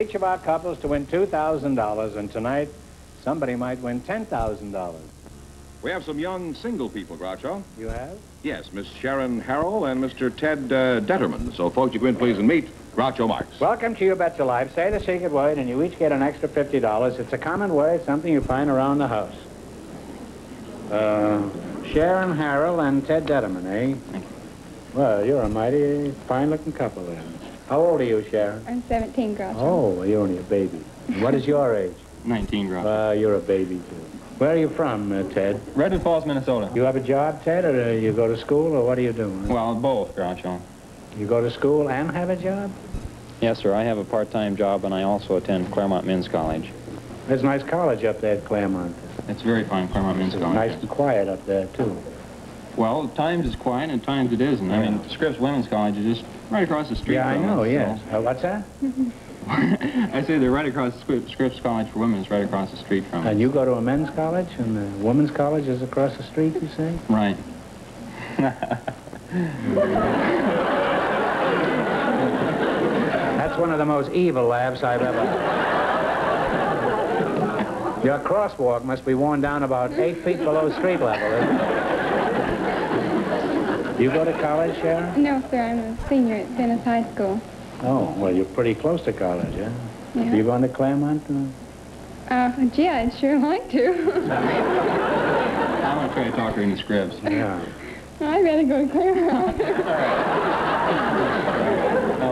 Each of our couples to win $2,000, and tonight, somebody might win $10,000. We have some young single people, Groucho. You have? Yes, Miss Sharon Harrell and Mr. Ted Detterman. So, folks, you come in, please, and meet Groucho Marx. Welcome to You Bet Your Life. Say the secret word, and you each get an extra $50. It's a common word, something you find around the house. Sharon Harrell and Ted Detterman, eh? Thank you. Well, you're a mighty fine-looking couple then. How old are you, Sharon? I'm 17, Groucho. Oh, well, you're only a baby. What is your age? 19, Groucho. You're a baby, too. Where are you from, Ted? Redwood Falls, Minnesota. You have a job, Ted, or you go to school, or what are you doing? Well, both, Groucho. You go to school and have a job? Yes, sir. I have a part-time job, and I also attend Claremont Men's College. There's a nice college up there at Claremont. It's very fine, Claremont Men's College. Nice and quiet up there, too. Well, at times it's quiet, and at times it isn't. I mean, Scripps Women's College is just right across the street Yeah, I from know, us, yes. so- What's that? I say they're right across Scripps College for Women is right across the street from us. And you go to a men's college, and the women's college is across the street, you say? Right. That's one of the most evil laughs I've ever heard. Your crosswalk must be worn down about 8 feet below street level, isn't it? You go to college, Sharon? No, sir, I'm a senior at Dennis High School. Oh, well, you're pretty close to college, huh? Yeah. You going to Claremont? Gee, I'd sure like to. I'm going to try to talk her into Scripps. Yeah. I'd rather go to Claremont.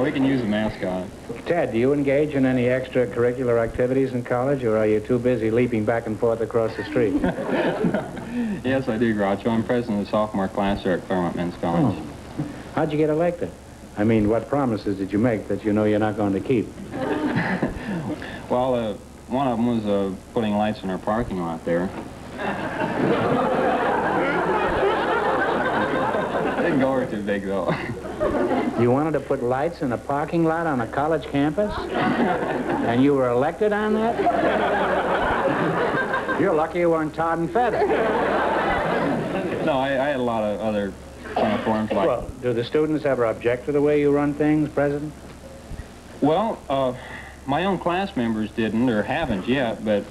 We can use a mascot. Ted, do you engage in any extracurricular activities in college, or are you too busy leaping back and forth across the street? Yes, I do, Groucho. I'm president of the sophomore class here at Claremont Men's College. Oh. How'd you get elected? I mean, what promises did you make that you know you're not going to keep? Well, one of them was putting lights in our parking lot there. Didn't go over too big, though. You wanted to put lights in a parking lot on a college campus? And you were elected on that? You're lucky you weren't tarred and feathered. No, I had a lot of other platforms like... Well, do the students ever object to the way you run things, President? Well, my own class members didn't, or haven't yet, but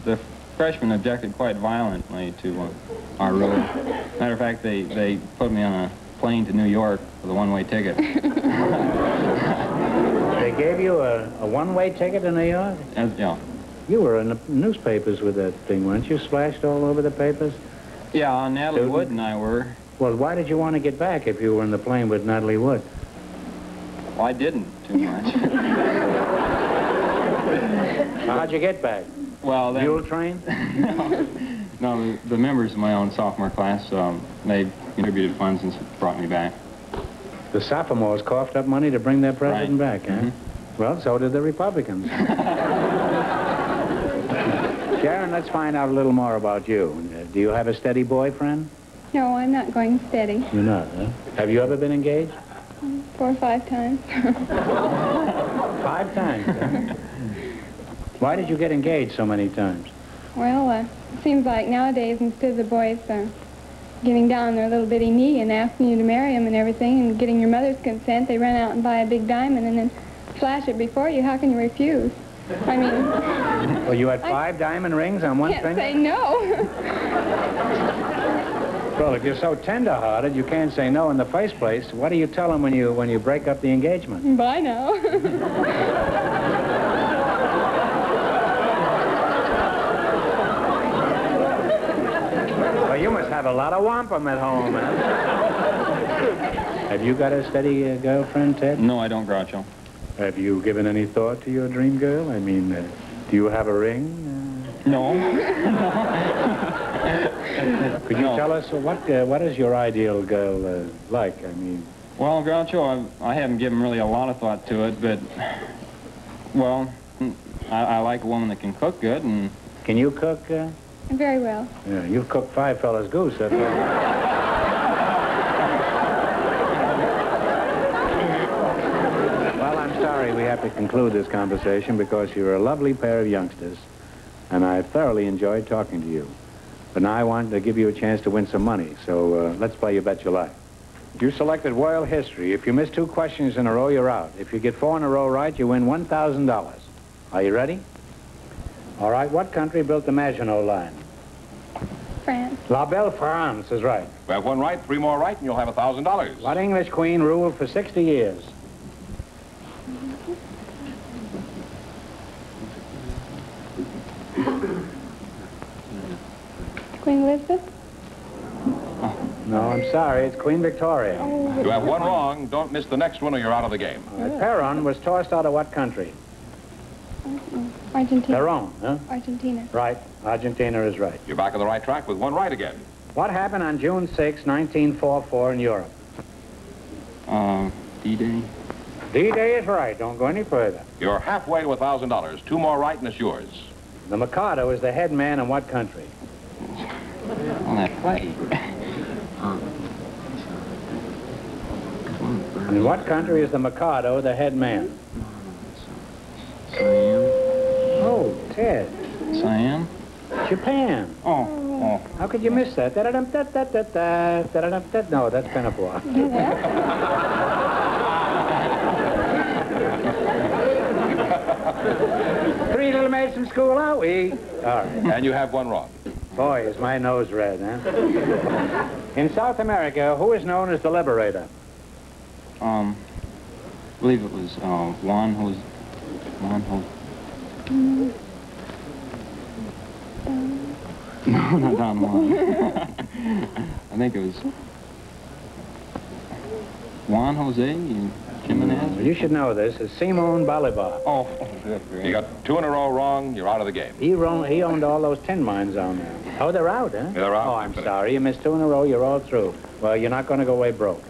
the freshmen objected quite violently to our rule. Matter of fact, they put me on a plane to New York with a one-way ticket. They gave you a one-way ticket to New York? Yeah. You were in the newspapers with that thing, weren't you? Splashed all over the papers? Yeah, Natalie Student? Wood and I were. Well, why did you want to get back if you were in the plane with Natalie Wood? Well, I didn't too much. How'd you get back? Well, then... Mule train? No, the members of my own sophomore class, they contributed funds and brought me back. The sophomores coughed up money to bring their president Right. back, huh? Well, so did the Republicans. Sharon, let's find out a little more about you. Do you have a steady boyfriend? No, I'm not going steady. You're not, huh? Have you ever been engaged? 4 or 5 times. 5 times, huh? Why did you get engaged so many times? Well, it seems like nowadays, instead of the boys getting down on their little bitty knee and asking you to marry them and everything and getting your mother's consent, they run out and buy a big diamond and then flash it before you. How can you refuse? I mean... Well, you had 5 diamond rings on one can't finger? say no. Well, if you're so tender-hearted, you can't say no in the first place. What do you tell them when you break up the engagement? Bye now. Well, you must have a lot of wampum at home, man. Have you got a steady girlfriend, Ted? No, I don't, Groucho. Have you given any thought to your dream girl? I mean, do you have a ring? No. Could you tell us what is your ideal girl like? I mean... Well, Groucho, I haven't given really a lot of thought to it, but, well, I like a woman that can cook good, and... Can you cook? Very well. Yeah, you've cooked 5 fellas' goose. That's all. Well, I'm sorry we have to conclude this conversation because you're a lovely pair of youngsters, and I thoroughly enjoyed talking to you. But now I want to give you a chance to win some money, so let's play You Bet Your Life. You selected world history. If you miss 2 questions in a row, you're out. If you get 4 in a row right, you win $1,000. Are you ready? All right, what country built the Maginot Line? France. La Belle France is right. You have 1 right, 3 more right, and you'll have $1,000. What English queen ruled for 60 years? Queen Elizabeth? No, I'm sorry. It's Queen Victoria. You have 1 wrong. Don't miss the next one or you're out of the game. Perón was tossed out of what country? Argentina. Perón, huh? Argentina. Right. Argentina is right. You're back on the right track with 1 right again. What happened on June 6, 1944 in Europe? D-Day. D-Day is right. Don't go any further. You're halfway to $1,000. 2 more right and it's yours. The Mikado is the head man in what country? On that play. In what country is the Mikado the head man? Siam. Oh, Ted. Siam? Japan. Oh. How could you miss that? Da-da-dum-da-da-da-da, da-da-dum-da. No, that's Pinafore. 3 little maids from school, are we? All right. And you have 1 wrong. Boy, is my nose red, huh? In South America, who is known as the Liberator? I believe it was Juan Jose. No, not Don Juan. I think it was Juan Jose Jimenez. You should know this. It's Simon Bolivar. Oh, good. You got 2 in a row wrong. You're out of the game. He owned all those tin mines down there. Oh, they're out, huh? Yeah, they're out. Oh, I'm sorry. You missed 2 in a row. You're all through. Well, you're not going to go away broke.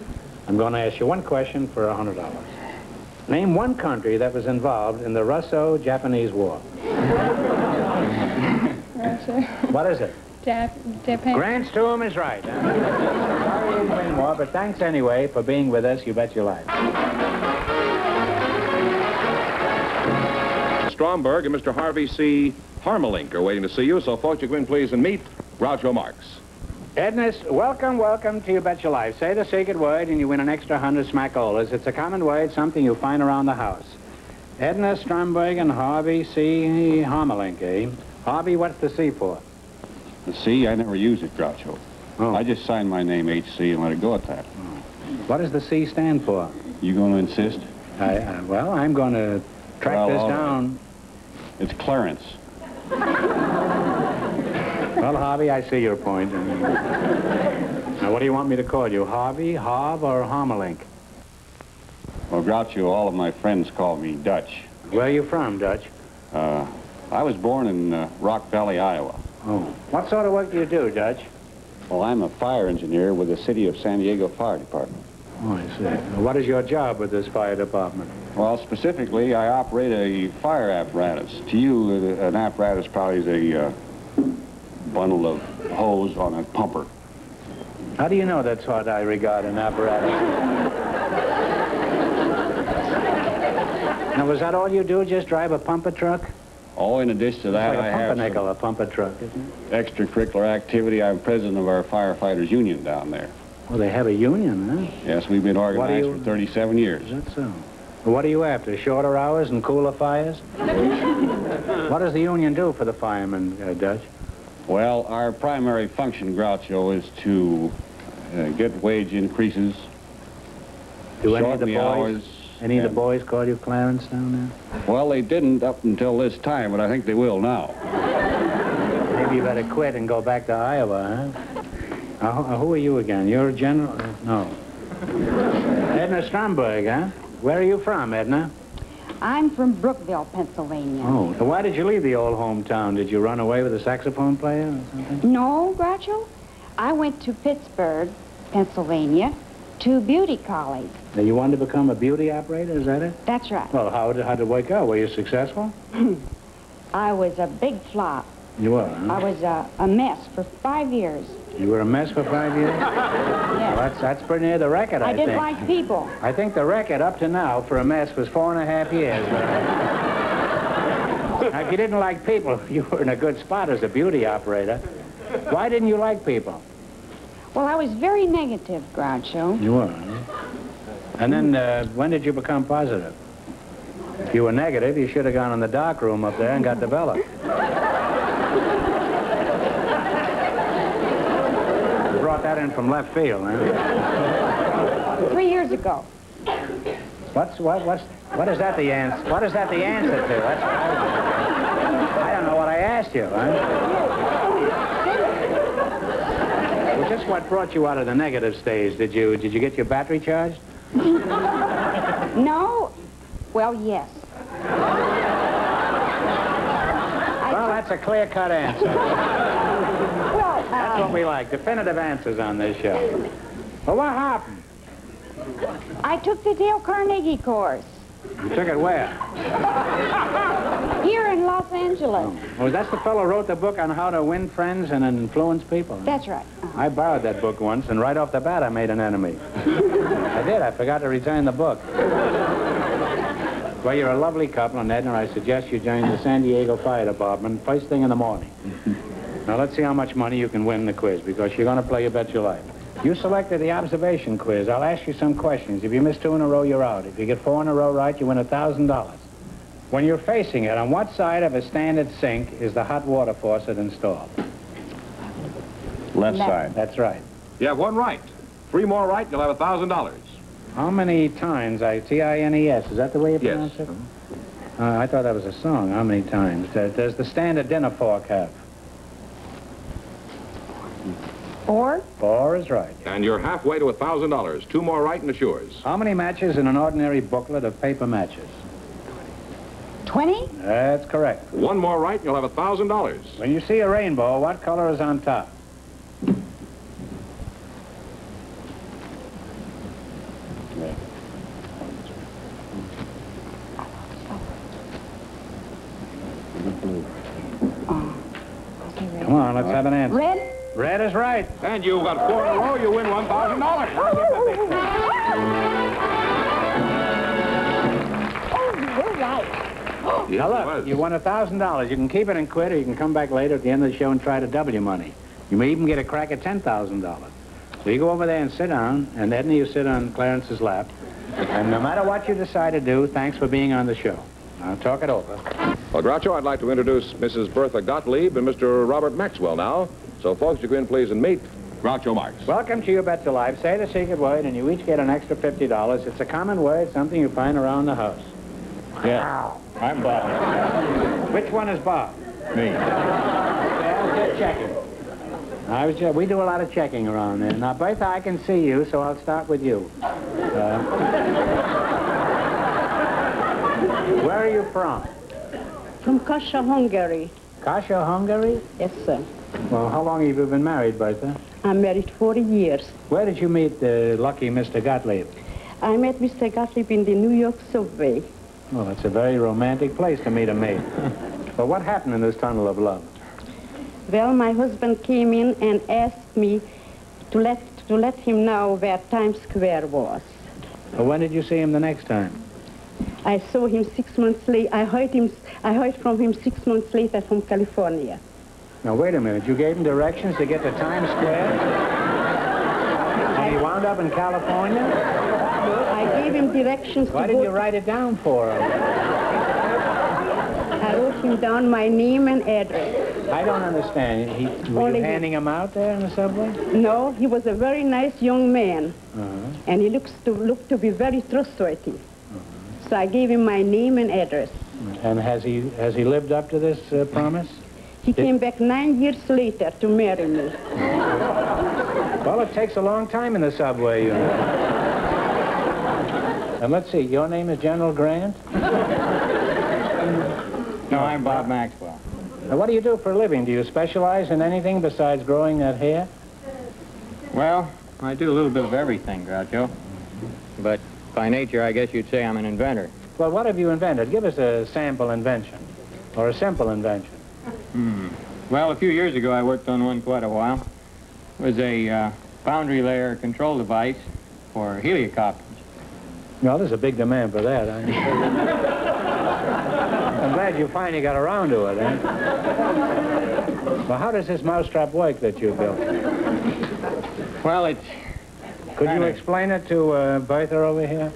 I'm going to ask you 1 question for $100. Name 1 country that was involved in the Russo-Japanese War. Russia. What is it? Japan. Grant's Tomb is right. Huh? Sorry you didn't win more, but thanks anyway for being with us. You bet your life. Stromberg and Mr. Harvey C. Harmelink are waiting to see you, so folks, you come in, please, and meet Groucho Marx. Edna, welcome to You Bet Your Life. Say the secret word and you win an extra 100 smackolas. It's a common word, something you find around the house. Edna Stromberg and Harvey C. Harmelink, eh? Harvey, what's the C for? The C, I never use it, Groucho. Oh. I just signed my name HC and let it go at that. What does the C stand for? You going to insist? Well, I'm going to track Well, this all right. down. It's Clarence. Well, Harvey, I see your point. Now, what do you want me to call you? Harvey, Harv, or Harmelink? Well, Groucho, all of my friends call me Dutch. Where are you from, Dutch? I was born in Rock Valley, Iowa. Oh. What sort of work do you do, Dutch? Well, I'm a fire engineer with the City of San Diego Fire Department. Oh, I see. What is your job with this fire department? Well, specifically, I operate a fire apparatus. To you, an apparatus probably is a bundle of hose on a pumper. How do you know that's what I regard an apparatus? Now, was that all you do, just drive a pumper truck? Oh, in addition to It's that, like I a have pumpernickel, some a pumper truck, isn't it? extracurricular activity. I'm president of our firefighters union down there. Well, they have a union, huh? Yes, we've been organized you- for 37 years. Is that so? Well, what are you after, shorter hours and cooler fires? What does the union do for the firemen, Dutch? Well, our primary function, Groucho, is to get wage increases, Do any of shorten the the boys, hours. any of the and- boys call you Clarence down there? Well, they didn't up until this time, but I think they will now. Maybe you better quit and go back to Iowa, huh? Who are you again? You're a general? No. Edna Stromberg, huh? Where are you from, Edna? I'm from Brookville, Pennsylvania. Oh, so why did you leave the old hometown? Did you run away with a saxophone player or something? No, Groucho. I went to Pittsburgh, Pennsylvania, to beauty college. Now, you wanted to become a beauty operator, is that it? That's right. Well, how did it work out? Were you successful? I was a big flop. You were, huh? I was a mess for 5 years. You were a mess for 5 years? Well, Yes. that's pretty near the record, I I think. didn't like people. I think the record up to now for a mess was 4.5 years. Now, if you didn't like people, you were in a good spot as a beauty operator. Why didn't you like people? Well, I was very negative, Groucho. You were, huh? And then, when did you become positive? If you were negative, you should have gone in the dark room up there and got developed. You brought that in from left field, huh? 3 years ago. What is that the answer? What is that the answer to? That's what I don't know what I asked you, huh? Well, just what brought you out of the negative stage? Did you get your battery charged? No. Well, yes. Well, that's a clear-cut answer. Well, That's what we like, definitive answers on this show. Well, what happened? I took the Dale Carnegie course You took it where? here in Los Angeles. Oh, that's the fellow who wrote the book on how to win friends and influence people. That's right. I borrowed that book once, and right off the bat, I made an enemy. I did. I forgot to return the book. Well, you're a lovely couple, and Edna, I suggest you join the San Diego Fire Department first thing in the morning. Now, let's see how much money you can win in the quiz, because you're going to play You Bet Your Life. You selected the observation quiz. I'll ask you some questions. If you miss 2 in a row, you're out. If you get 4 in a row right, you win $1,000. When you're facing it, on what side of a standard sink is the hot water faucet installed? Left side. That's right. You have 1 right. 3 more right, you'll have $1,000. How many times, Tines, is that the way you Yes. pronounce it? I thought that was a song. How many times? Does the standard dinner fork have? 4. 4 is right. And you're halfway to $1,000. 2 more right and assures. How many matches in an ordinary booklet of paper matches? 20. That's correct. 1 more right and you'll have $1,000. When you see a rainbow, what color is on top? Come on, let's have an answer. Red. Red is right. And you've got 4 in a row, you win $1,000. We're right. Now look, you won $1,000. You can keep it and quit, or you can come back later at the end of the show and try to double your money. You may even get a crack at $10,000. So you go over there and sit down, and Edna, you sit on Clarence's lap. And no matter what you decide to do, thanks for being on the show. I'll talk it over. Well, Groucho, I'd like to introduce Mrs. Bertha Gottlieb and Mr. Robert Maxwell now. So, folks, you go in, please, and meet Groucho Marx. Welcome to You Bet Your Life. Say the secret word, and you each get an extra $50. It's a common word, something you find around the house. Yeah. I'm Bob. Which one is Bob? Me. I was just checking. We do a lot of checking around there. Now, Bertha, I can see you, so I'll start with you. Where are you from? From Kasia, Hungary. Kasia, Hungary? Yes, sir. Well, how long have you been married, Bertha? I'm married 40 years. Where did you meet the lucky Mr. Gottlieb? I met Mr. Gottlieb in the New York subway. Well, it's a very romantic place to meet a mate. Well, what happened in this tunnel of love? Well, my husband came in and asked me to let him know where Times Square was. Well, when did you see him the next time? I saw him 6 months later. I heard from him 6 months later from California. Now, wait a minute. You gave him directions to get to Times Square? And he wound up in California? I gave him directions Why to didn't go. you write it down for him? I wrote him down my name and address. I don't understand. Were you Only handing him out there in the subway? No, he was a very nice young man, Uh-huh. and he looked to be very trustworthy. So I gave him my name and address. And has he lived up to this promise? He came back 9 years later to marry me. Well, it takes a long time in the subway, you know. And let's see, your name is General Grant? No, I'm Bob Maxwell. Now, what do you do for a living? Do you specialize in anything besides growing that hair? Well, I do a little bit of everything, Groucho. But by nature, I guess you'd say I'm an inventor. Well, what have you invented? Give us a sample invention, or a simple invention. Well, a few years ago, I worked on one quite a while. It was a boundary layer control device for helicopters. Well, there's a big demand for that. I'm glad you finally got around to it, eh? Well, how does this mousetrap work that you built? Well, it's... Could you explain it to Bertha over here?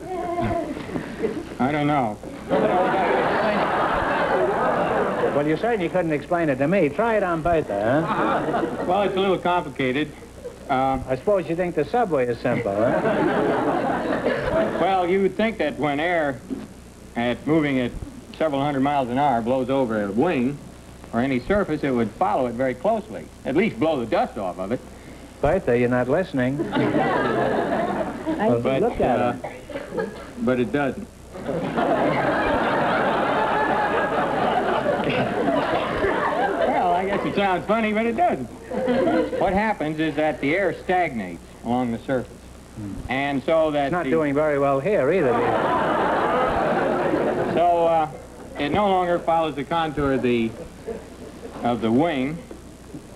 I don't know. Well, you certainly couldn't explain it to me. Try it on Bertha, huh? Well, it's a little complicated. I suppose you think the subway is simple, huh? Well, you would think that when air moving at several hundred miles an hour blows over a wing or any surface, it would follow it very closely. At least blow the dust off of it. Bertha, you're not listening. But, look at it. But it doesn't. Well, I guess it sounds funny, but it doesn't. What happens is that the air stagnates along the surface. And so that... It's not doing very well here either. So it no longer follows the contour of the wing.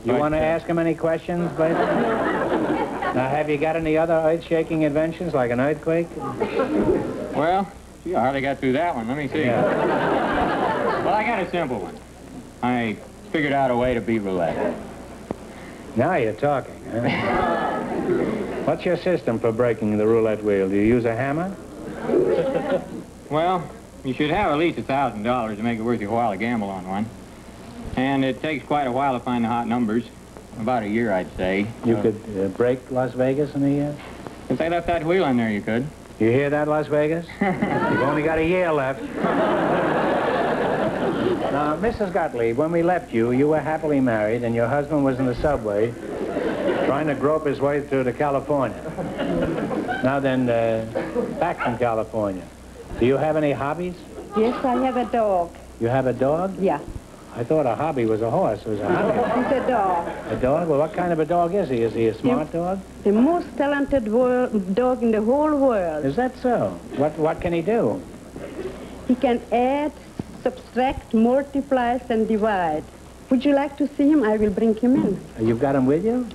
You want to ask him any questions, Bertha? Now, have you got any other earth-shaking inventions, like an earthquake? Well, gee, I hardly got through that one. Let me see. Yeah. Well, I got a simple one. I figured out a way to beat roulette. Now you're talking, huh? What's your system for breaking the roulette wheel? Do you use a hammer? Well, you should have at least $1,000 to make it worth your while to gamble on one. And it takes quite a while to find the hot numbers. About a year, I'd say. You could break Las Vegas in a year? If they left that wheel in there, you could. You hear that, Las Vegas? You've only got a year left. Now, Mrs. Gottlieb, when we left you, you were happily married, and your husband was in the subway trying to grope his way through to California. Now then, back from California. Do you have any hobbies? Yes, I have a dog. You have a dog? Yeah. I thought a hobby was a horse. Was a hobby? He's a dog. A dog? Well, what kind of a dog is he? Is he a smart dog? The most talented dog in the whole world. Is that so? What can he do? He can add, subtract, multiply, and divide. Would you like to see him? I will bring him in. You've got him with you?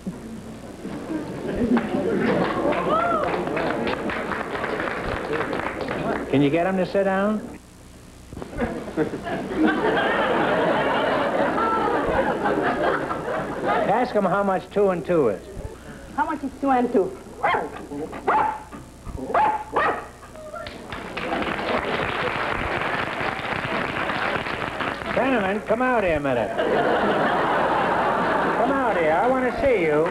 Can you get him to sit down? Ask him how much 2 and 2 is. How much is 2 and 2? Gentlemen, come out here a minute. Come out here. I want to see you.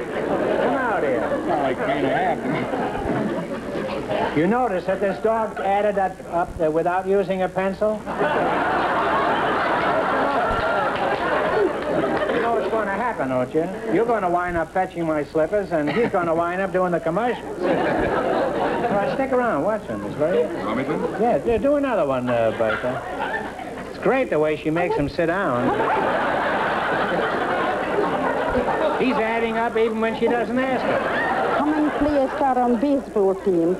Come out here. Not like 3.5. You notice that this dog added that up there without using a pencil? You know what's going to happen, don't you? You're going to wind up fetching my slippers, and he's going to wind up doing the commercials. Well, stick around. Watch him, Miss Bertha. Want me to? Yeah, do another one, Bertha. It's great the way she makes him sit down. He's adding up even when she doesn't ask him. How many players are on baseball team?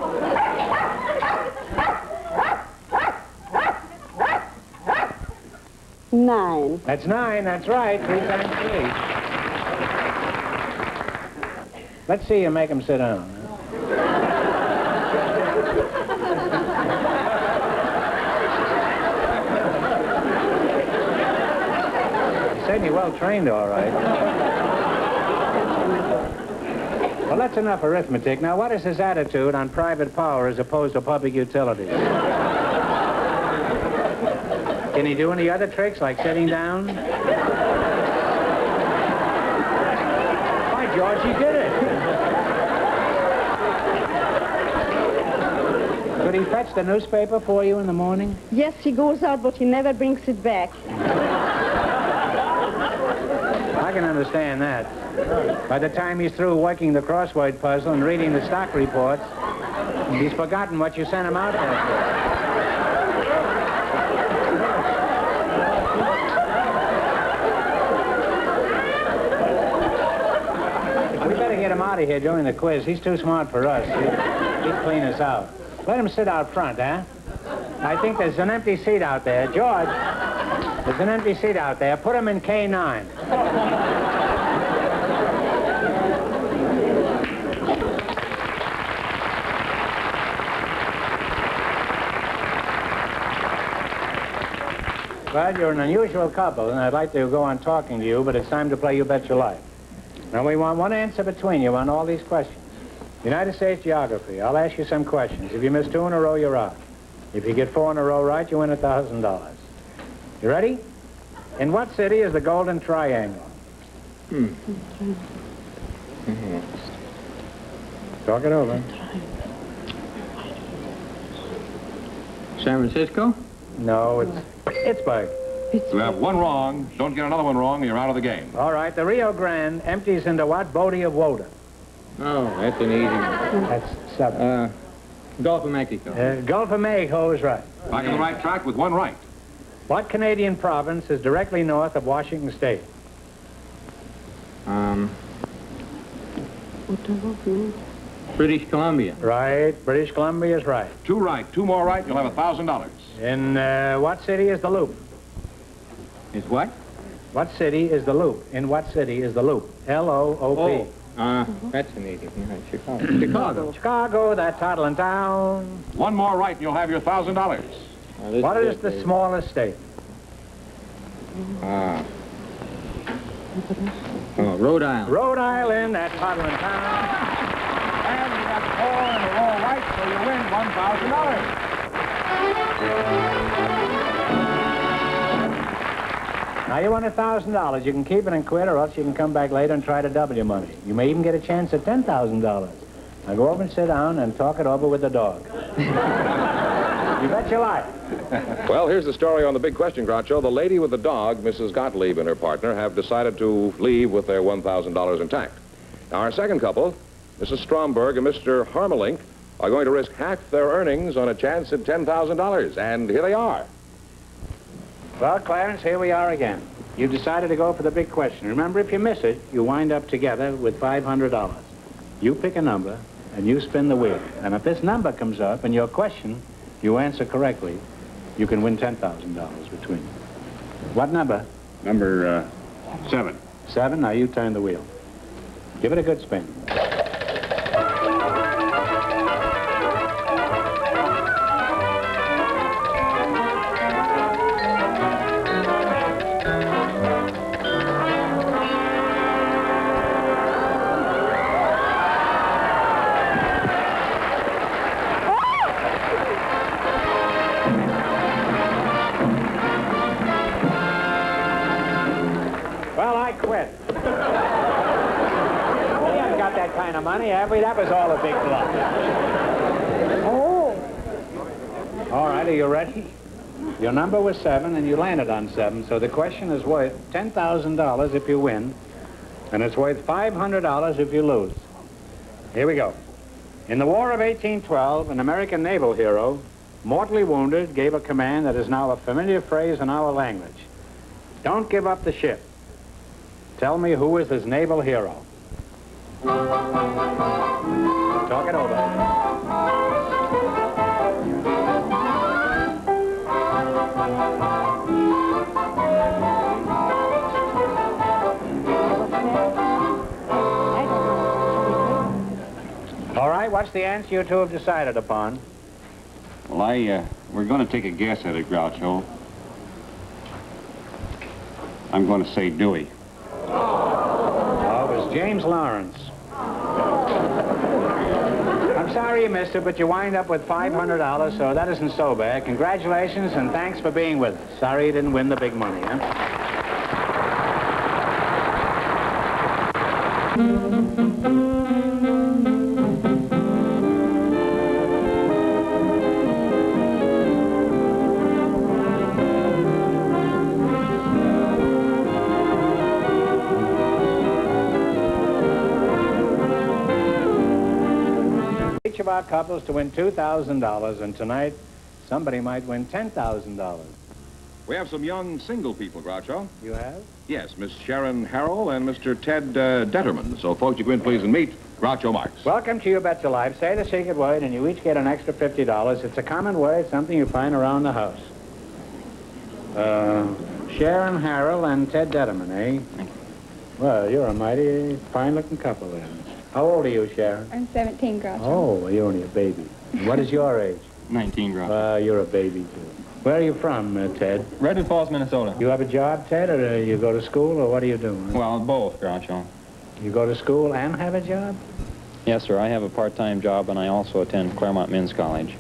Nine. That's 9, that's right. 3 times 3. Let's see you make him sit down. He's certainly well trained, all right. Well, that's enough arithmetic. Now, what is his attitude on private power as opposed to public utilities? Can he do any other tricks, like sitting down? By George, he did it. Could he fetch the newspaper for you in the morning? Yes, he goes out, but he never brings it back. I can understand that. By the time he's through working the crossword puzzle and reading the stock reports, he's forgotten what you sent him out there for. We better get him out of here during the quiz. He's too smart for us. He'd clean us out. Let him sit out front, huh? I think there's an empty seat out there. George, there's an empty seat out there. Put him in K9. Well, you're an unusual couple, and I'd like to go on talking to you, but it's time to play You Bet Your Life. Now, we want one answer between you on all these questions. United States geography. I'll ask you some questions. If you miss 2 in a row, you're out. If you get 4 in a row right, you win $1,000. You ready? In what city is the Golden Triangle? Talk it over. San Francisco? No, it's Pittsburgh. You have one wrong. Don't get another one wrong, and you're out of the game. All right, the Rio Grande empties into what body of water? Oh, that's an easy one. That's 7. Gulf of Mexico. Gulf of Mexico is right. Back on the right track with one right. What Canadian province is directly north of Washington State? British Columbia. Right. British Columbia is right. 2 right, 2 more right, you'll have $1,000. In what city is the Loop? It's what? What city is the Loop? In what city is the Loop? L-O-O-P. That's an easy one. Chicago. Chicago. Chicago, that toddling town. 1 more right, and you'll have your $1,000. What is the smallest state? Rhode Island. Rhode Island, that toddling town. And you got 4 in a row right, so you win $1,000. Now you won $1,000. You can keep it and quit, or else you can come back later and try to double your money. You may even get a chance at $10,000. Now go over and sit down and talk it over with the dog. You bet your life. Well, here's the story on the big question, Groucho. The lady with the dog, Mrs. Gottlieb, and her partner have decided to leave with their $1,000 intact. Now, our second couple, Mrs. Stromberg and Mr. Harmelink, are going to risk half their earnings on a chance at $10,000, and here they are. Well, Clarence, here we are again. You decided to go for the big question. Remember, if you miss it, you wind up together with $500. You pick a number, and you spin the wheel. And if this number comes up in your question, you answer correctly, you can win $10,000 between you. What number? Number 7. 7? Now you turn the wheel. Give it a good spin. Well, I quit. We haven't got that kind of money, have we? That was all a big bluff. Oh. All right, are you ready? Your number was 7, and you landed on 7, so the question is worth $10,000 if you win, and it's worth $500 if you lose. Here we go. In the War of 1812, an American naval hero, mortally wounded, gave a command that is now a familiar phrase in our language. Don't give up the ship. Tell me who is his naval hero. Talk it over. All right, what's the answer you two have decided upon? Well, we're going to take a guess at it, Groucho. I'm going to say Dewey. Oh, it was James Lawrence. I'm sorry you missed it, but you wind up with $500, so that isn't so bad. Congratulations, and thanks for being with us. Sorry you didn't win the big money, huh? Each of our couples to win $2,000, and tonight, somebody might win $10,000. We have some young single people, Groucho. You have? Yes, Miss Sharon Harrell and Mr. Ted Detterman. So, folks, you go in, please, and meet Groucho Marx. Welcome to You Bet Your Life. Say the secret word, and you each get an extra $50. It's a common word, something you find around the house. Sharon Harrell and Ted Detterman, eh? Well, you're a mighty fine-looking couple then. How old are you, Sharon? I'm 17, Groucho. Oh, well, you're only a baby. What is your age? 19, Groucho. You're a baby, too. Where are you from, Ted? Redwood Falls, Minnesota. You have a job, Ted, or you go to school, or what do you do? Well, both, Groucho. You go to school and have a job? Yes, sir. I have a part-time job, and I also attend Claremont Men's College.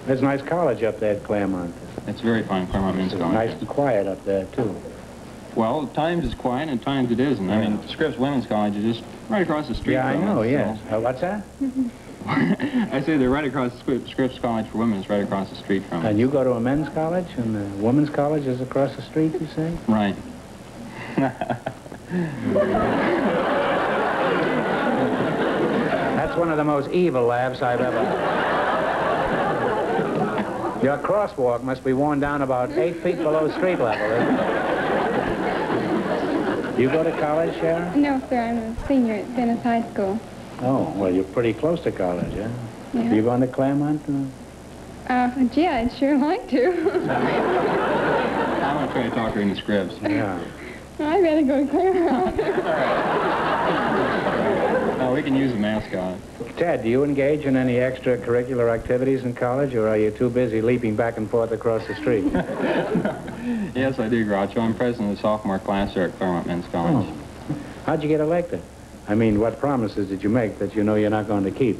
There's a nice college up there at Claremont. It's very fine, Claremont Men's It's College. nice and quiet up there, too. Well, at times it's quiet, and at times it isn't. I mean, Scripps Women's College is just right across the street Yeah, I from know, us, yes. so- What's that? I say they're right across Scripps College for Women is right across the street from us. And you go to a men's college, and the women's college is across the street, you say? Right. That's one of the most evil laughs I've ever... Your crosswalk must be worn down about 8 feet below street level, isn't it? You go to college, Sharon? No, sir, I'm a senior at Venice High School. Oh, well, you're pretty close to college, huh? Yeah. You going to Claremont? Gee, I'd sure like to. I'm going to try to talk her into Scripps. Yeah. I'd rather go to Claremont. No, we can use a mascot. Ted, do you engage in any extracurricular activities in college, or are you too busy leaping back and forth across the street? Yes, I do, Groucho. I'm president of the sophomore class here at Claremont Men's College. Oh. How'd you get elected? I mean, what promises did you make that you know you're not going to keep?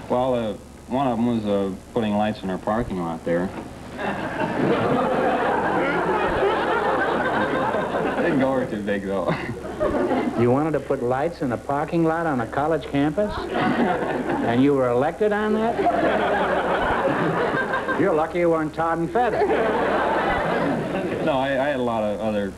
Well, one of them was putting lights in our parking lot there. Didn't go over too big, though. You wanted to put lights in a parking lot on a college campus? And you were elected on that? You're lucky you weren't tarred and feathered. No, I had a lot of other